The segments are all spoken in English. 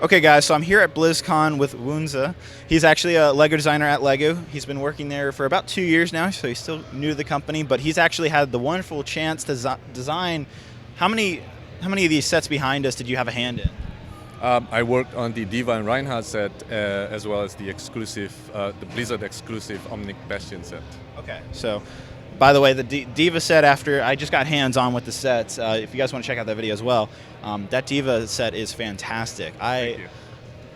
Okay, guys, so I'm here at BlizzCon with Wunza. He's actually a LEGO designer at LEGO. He's been working there for about 2 years now, so he's still new to the company. But he's actually had the wonderful chance to design. How many? How many of these sets behind us did you have a hand in? I worked on the Diva and Reinhardt set, as well as the Blizzard exclusive Omnic Bastion set. Okay. So, by the way, the Diva set, after I just got hands-on with the sets, if you guys want to check out that video as well, that Diva set is fantastic. Thank you.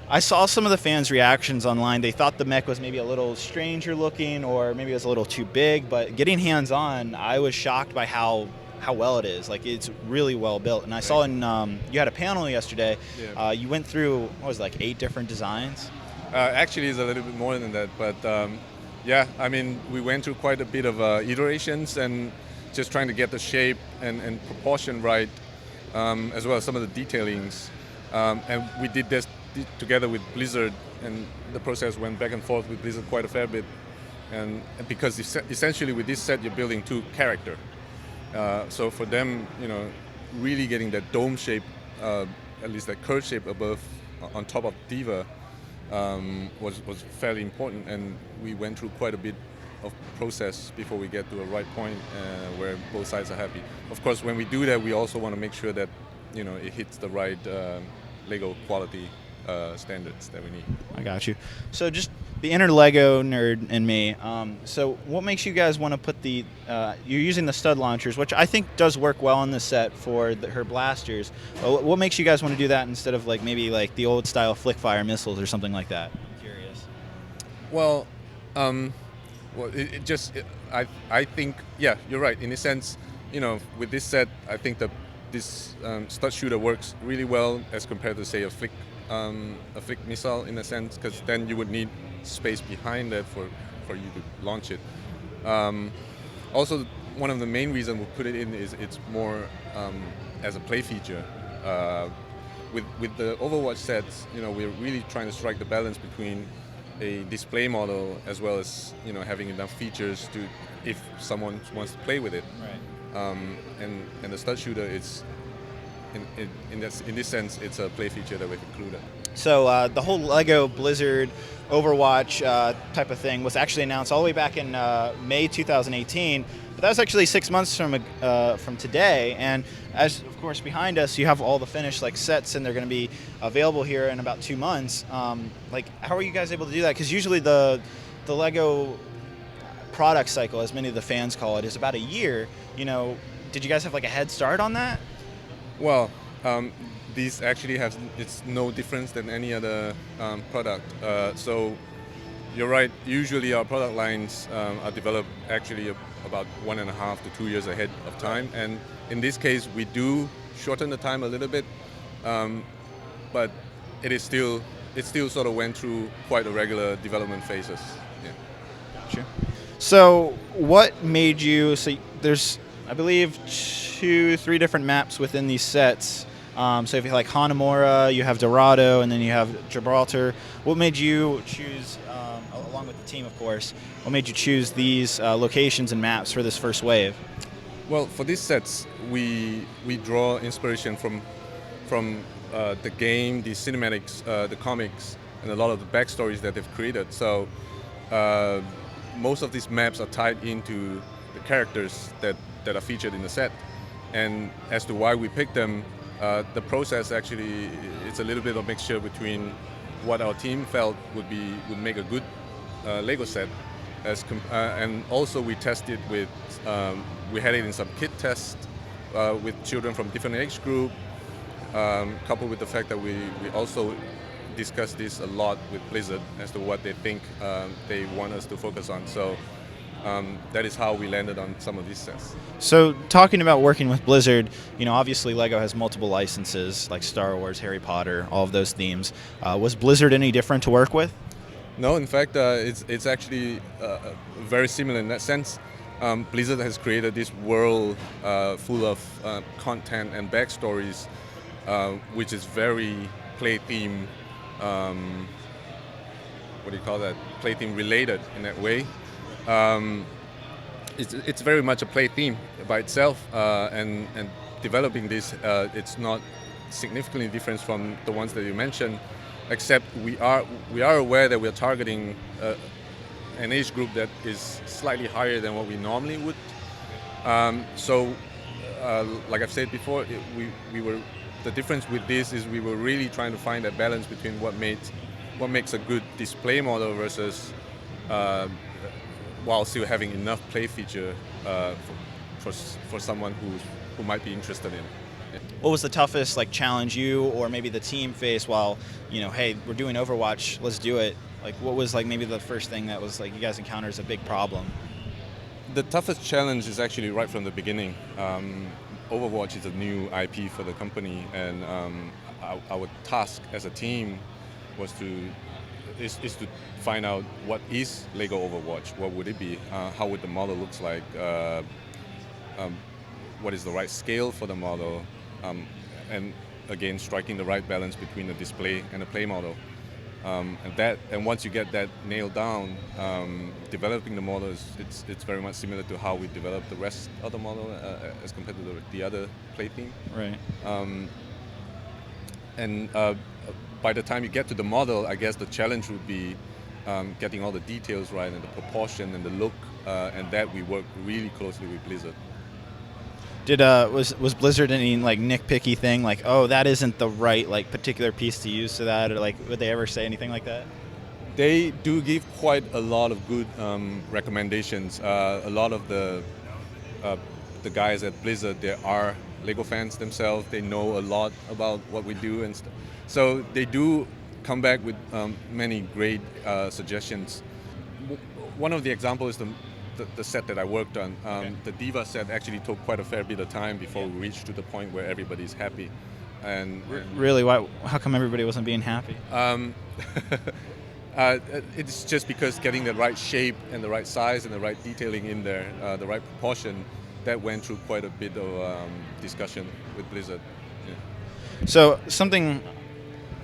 I saw some of the fans' reactions online. They thought the mech was maybe a little stranger looking, or maybe it was a little too big. But getting hands-on, I was shocked by how well it is. Like, it's really well built. And I saw you had a panel yesterday. Yeah. You went through, what was it, like 8 different designs? Actually, it's a little bit more than that, but yeah, I mean, we went through quite a bit of iterations and just trying to get the shape and proportion right, as well as some of the detailings. And we did this together with Blizzard, and the process went back and forth with Blizzard quite a fair bit. And because essentially with this set, you're building 2 characters. So for them, really getting that dome shape, at least that curve shape above, on top of Diva, was fairly important, and we went through quite a bit of process before we get to a right point where both sides are happy. Of course, when we do that, we also want to make sure that it hits the right Lego quality standards that we need. I got you. So just the inner Lego nerd in me. So what makes you guys want to put you're using the stud launchers, which I think does work well on the set for her blasters. What makes you guys want to do that instead of maybe the old style flick fire missiles or something like that? I'm curious. Well, I think, yeah, you're right. In a sense, with this set, I think that this stud shooter works really well as compared to, say, a flick missile, in a sense, because then you would need space behind that for you to launch it. Also, one of the main reasons we put it in is it's more as a play feature. With the Overwatch sets, we're really trying to strike the balance between a display model as well as having enough features to, if someone wants to play with it. Right. And the stud shooter, it's in this sense, it's a play feature that we've included. So the whole LEGO Blizzard Overwatch type of thing was actually announced all the way back in May 2018. But that was actually 6 months from today. And as of course behind us, you have all the finished sets, and they're going to be available here in about 2 months. How are you guys able to do that? Because usually the LEGO product cycle, as many of the fans call it, is about a year. Did you guys have a head start on that? Well, these actually it's no difference than any other product. So you're right. Usually our product lines are developed actually about 1.5 to 2 years ahead of time, and in this case we do shorten the time a little bit, but it still sort of went through quite a regular development phases. Yeah. Gotcha. So what made you? So there's, I believe, 2-3 different maps within these sets. So if you like Hanamura, you have Dorado, and then you have Gibraltar. What made you choose, along with the team, of course, what made you choose these locations and maps for this first wave? Well, for these sets, we draw inspiration from the game, the cinematics, the comics, and a lot of the backstories that they've created. So most of these maps are tied into the characters that are featured in the set. And as to why we picked them, the process actually, it's a little bit of a mixture between what our team felt would make a good Lego set, and also we tested with, we had it in some kit tests with children from different age group, coupled with the fact that we also discussed this a lot with Blizzard as to what they think they want us to focus on. So that is how we landed on some of these sets. So talking about working with Blizzard, obviously LEGO has multiple licenses like Star Wars, Harry Potter, all of those themes. Was Blizzard any different to work with? No, in fact, it's actually very similar in that sense. Blizzard has created this world full of content and backstories, which is very play theme. What do you call that? Play theme related in that way. It's very much a play theme by itself, and developing this, it's not significantly different from the ones that you mentioned, except we are aware that we are targeting an age group that is slightly higher than what we normally would. Like I've said before, we were the difference with this is we were really trying to find that balance between what makes a good display model versus while still having enough play feature for someone who might be interested in. Yeah. What was the toughest like challenge you or maybe the team faced while, hey, we're doing Overwatch, let's do it? Like what was like maybe the first thing that was like you guys encountered as a big problem? The toughest challenge is actually right from the beginning. Overwatch is a new IP for the company, and our task as a team was to find out what is LEGO Overwatch, what would it be, how would the model looks like, what is the right scale for the model, and again striking the right balance between the display and the play model. And once you get that nailed down, developing the model it's very much similar to how we develop the rest of the model as compared to the other play theme. Right. By the time you get to the model, I guess the challenge would be getting all the details right and the proportion and the look, and that we work really closely with Blizzard. Did was Blizzard any like nitpicky thing like, oh, that isn't the right like particular piece to use to that, or like would they ever say anything like that? They do give quite a lot of good recommendations. A lot of the guys at Blizzard, they are LEGO fans themselves. They know a lot about what we do and stuff. So they do come back with many great suggestions. One of the examples is the set that I worked on. The Diva set actually took quite a fair bit of time before we reached to the point where everybody's happy. And really, why? How come everybody wasn't being happy? It's just because getting the right shape and the right size and the right detailing in there, the right proportion, that went through quite a bit of discussion with Blizzard. Yeah. So something,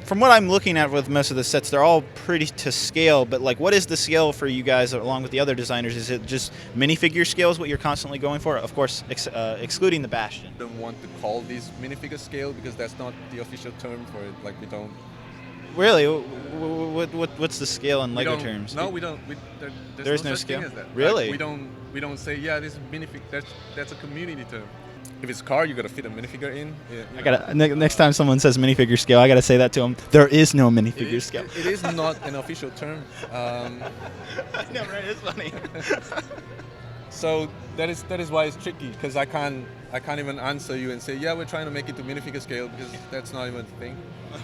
from what I'm looking at with most of the sets, they're all pretty to scale, but like what is the scale for you guys along with the other designers? Is it just minifigure scale is what you're constantly going for? Of course, excluding the Bastion. I don't want to call this minifigure scale because that's not the official term for it. Like we don't. Really? What's the scale in LEGO terms? No, we don't. There's no such scale? thing as that. Really? Like, we don't say, yeah, this is minifigure. That's a community term. If it's a car, you got to fit a minifigure in. Yeah, I gotta next time someone says minifigure scale, I gotta say that to them. There is no minifigure scale. It is not an official term. I know, right? It's funny. So that is why it's tricky, because I can't even answer you and say, yeah, we're trying to make it to minifigure scale, because that's not even a thing.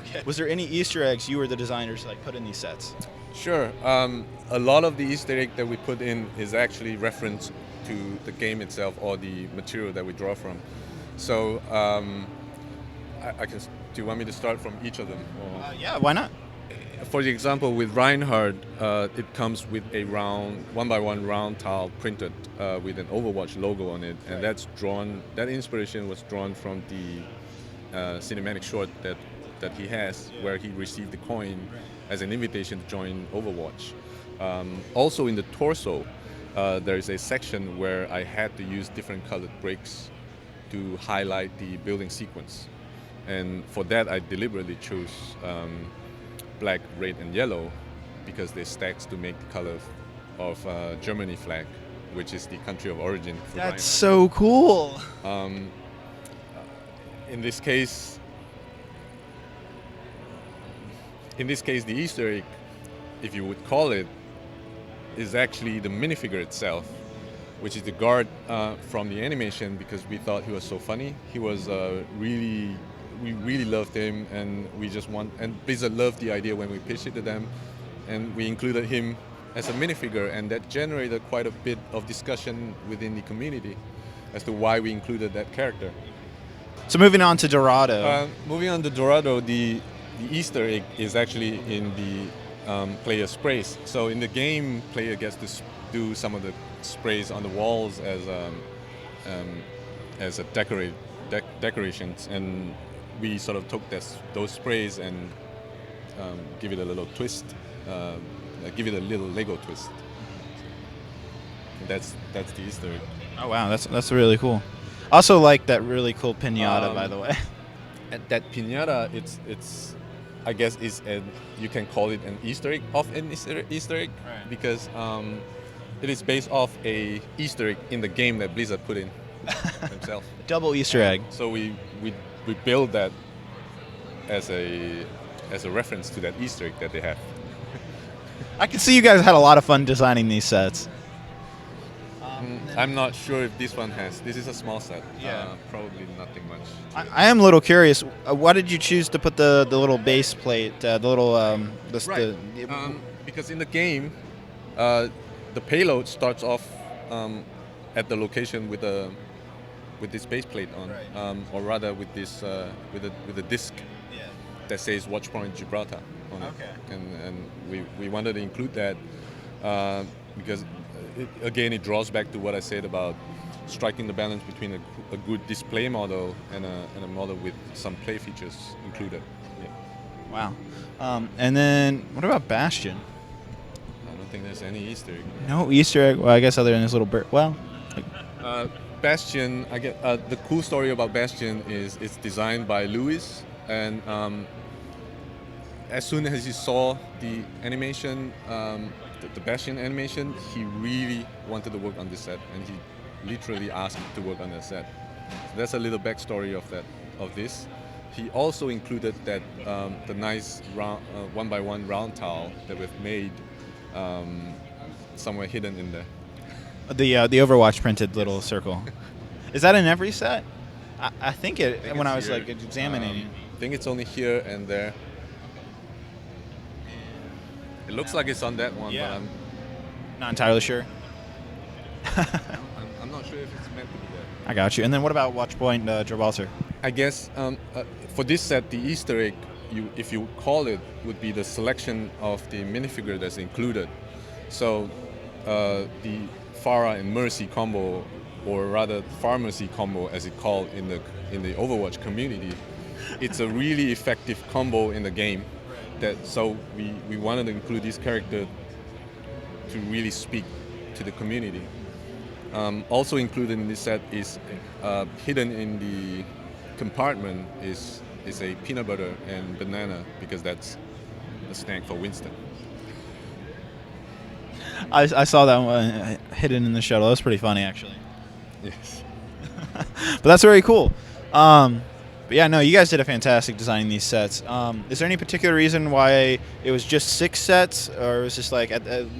Okay. Was there any Easter eggs you or the designers like put in these sets? Sure. A lot of the Easter egg that we put in is actually reference to the game itself or the material that we draw from. So I can. Do you want me to start from each of them? Yeah, why not? For the example, with Reinhardt, it comes with a round, 1x1 round tile printed with an Overwatch logo on it, and that's drawn. That inspiration was drawn from the cinematic short that he has, where he received the coin as an invitation to join Overwatch. Also in the torso, there is a section where I had to use different colored bricks to highlight the building sequence, and for that I deliberately chose black, red, and yellow because they stacks to make the color of Germany flag, which is the country of origin for That's Reinhardt. so cool. In this case, the Easter egg, if you would call it, is actually the minifigure itself, which is the guard from the animation, because we thought he was so funny. He was we really loved him, and and Blizzard loved the idea when we pitched it to them, and we included him as a minifigure, and that generated quite a bit of discussion within the community as to why we included that character. So moving on to Dorado. Moving on to Dorado, the Easter egg is actually in the player sprays. So in the game, player gets to do some of the sprays on the walls as a decorations, and we sort of took those sprays and give it a little twist, give it a little LEGO twist. And that's the Easter egg. Oh wow, that's really cool. Also like that really cool pinata, by the way. that piñata, it's I guess is an, you can call it an Easter egg of an Easter egg Right. because it is based off a Easter egg in the game that Blizzard put in themselves. Double Easter egg. So we build that as a reference to that Easter egg that they have. I can see you guys had a lot of fun designing these sets. I'm not sure if this one has. This is a small set. Yeah. Probably nothing much. I am a little curious. Why did you choose to put the little base plate, the little Right. Because in the game, the payload starts off at the location with this base plate on, Right. or rather with this with a disc that says Watchpoint Gibraltar on it. Okay. And we wanted to include that because it draws back to what I said about striking the balance between a good display model and a model with some play features included. Yeah. Wow. And then what about Bastion? I don't think there's any Easter egg. No Easter egg. Well, I guess other than this little bird. Well, Bastion, I get the cool story about Bastion is it's designed by Louis, and as soon as he saw the animation, the Bastion animation, he really wanted to work on this set, and he literally asked to work on that set. So that's a little backstory of this. He also included that the nice round, 1x1 round tile that we've made somewhere hidden in there. the Overwatch printed little circle. Is that in every set? I think it. When it's I was here. like examining. I think it's only here and there. It looks like it's on that one, Yeah. but Not entirely sure. I'm not sure if it's meant to be there. I got you. And then what about Watchpoint Gibraltar? I guess for this set, the Easter egg, if you call it, would be the selection of the minifigure that's included. So the Pharah and Mercy combo, or rather Pharmacy combo as it's called in the Overwatch community, it's a really effective combo in the game. So we wanted to include this character to really speak to the community. Also included in this set is hidden in the compartment is a peanut butter and banana, because that's a snack for Winston. I saw that one hidden in the shuttle. That was pretty funny, actually. Yes. But that's very cool. But yeah, no, you guys did a fantastic designing these sets. Is there any particular reason why it was just 6 sets, or was just like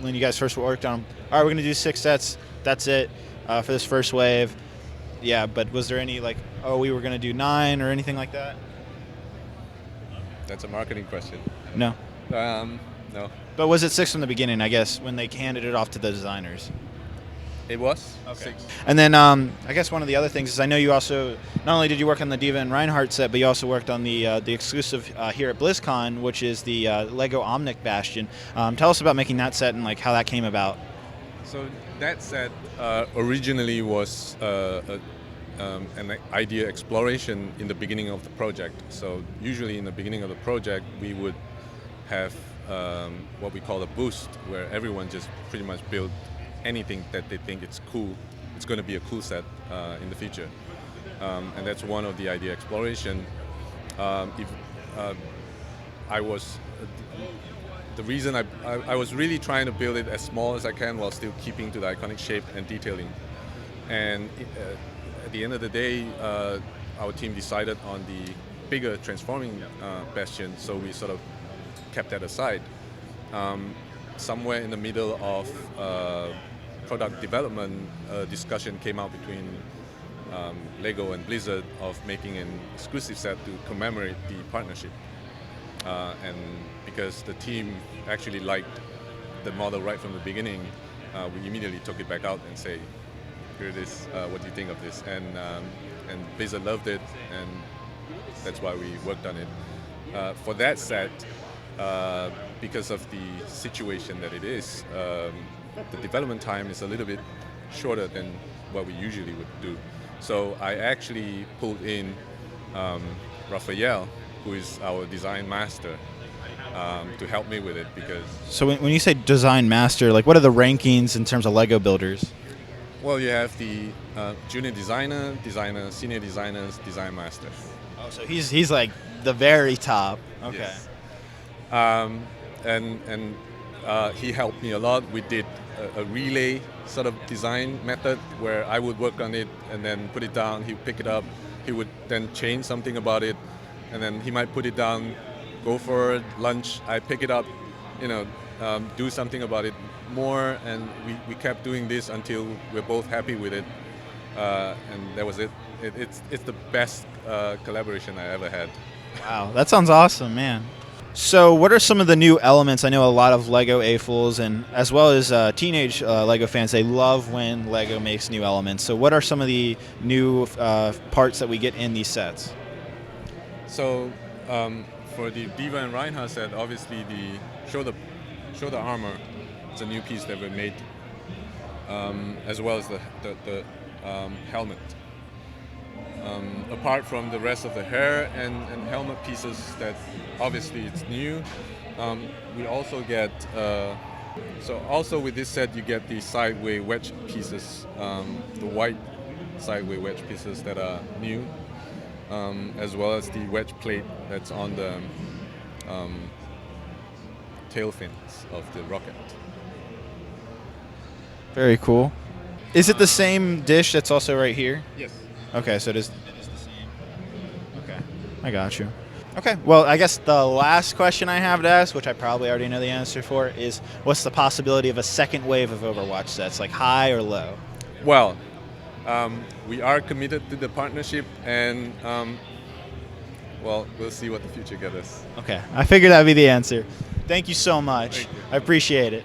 when you guys first worked on them, all right, we're going to do 6 sets, that's it for this first wave? Yeah, but was there any like, oh, we were going to do 9 or anything like that? That's a marketing question. No. No. But was it 6 from the beginning, I guess, when they handed it off to the designers? It was? Okay. 6. And then I guess one of the other things is I know you also, not only did you work on the Diva and Reinhardt set, but you also worked on the exclusive here at BlizzCon, which is the LEGO Omnic Bastion. Tell us about making that set and like how that came about. So that set originally was an idea exploration in the beginning of the project. So usually in the beginning of the project, we would have what we call a boost, where everyone just pretty much build anything that they think it's cool. It's going to be a cool set in the future, and that's one of the idea exploration. The reason I was really trying to build it as small as I can while still keeping to the iconic shape and detailing. And at the end of the day, our team decided on the bigger transforming Bastion, so we sort of kept that aside. Somewhere in the middle of product development, discussion came out between LEGO and Blizzard of making an exclusive set to commemorate the partnership. And because the team actually liked the model right from the beginning, we immediately took it back out and say, here it is, what do you think of this? And Blizzard loved it, and that's why we worked on it. For that set, because of the situation that it is, the development time is a little bit shorter than what we usually would do. So I actually pulled in Raphael, who is our design master, to help me with it. Because So when you say design master, like what are the rankings in terms of LEGO builders? well, you have the junior designer, senior designers, design master. Oh, so he's like the very top. Okay. Yes. And he helped me a lot. We did a relay sort of design method where I would work on it and then put it down. He would pick it up. He would then change something about it, and then he might put it down, go for lunch. I pick it up, do something about it more, and we kept doing this until we're both happy with it, and that was it. It's the best collaboration I ever had. Wow, that sounds awesome, man. So, what are some of the new elements? I know a lot of Lego AFOLs, and as well as teenage Lego fans, they love when Lego makes new elements. So, what are some of the new parts that we get in these sets? So for the Diva and Reinhardt set, obviously the shoulder armor is a new piece that we made, as well as the helmet. Apart from the rest of the hair and helmet pieces that obviously it's new, we also get, so also with this set you get the sideway wedge pieces, the white sideway wedge pieces that are new, as well as the wedge plate that's on the tail fins of the rocket. Very cool. Is it the same dish that's also right here? Yes. Okay, so it is the same. Okay, I got you. Okay, well, I guess the last question I have to ask, which I probably already know the answer for, is what's the possibility of a second wave of Overwatch sets, like high or low? Well, we are committed to the partnership, and well, we'll see what the future gets us. Okay, I figured that'd be the answer. Thank you so much. Thank you. I appreciate it.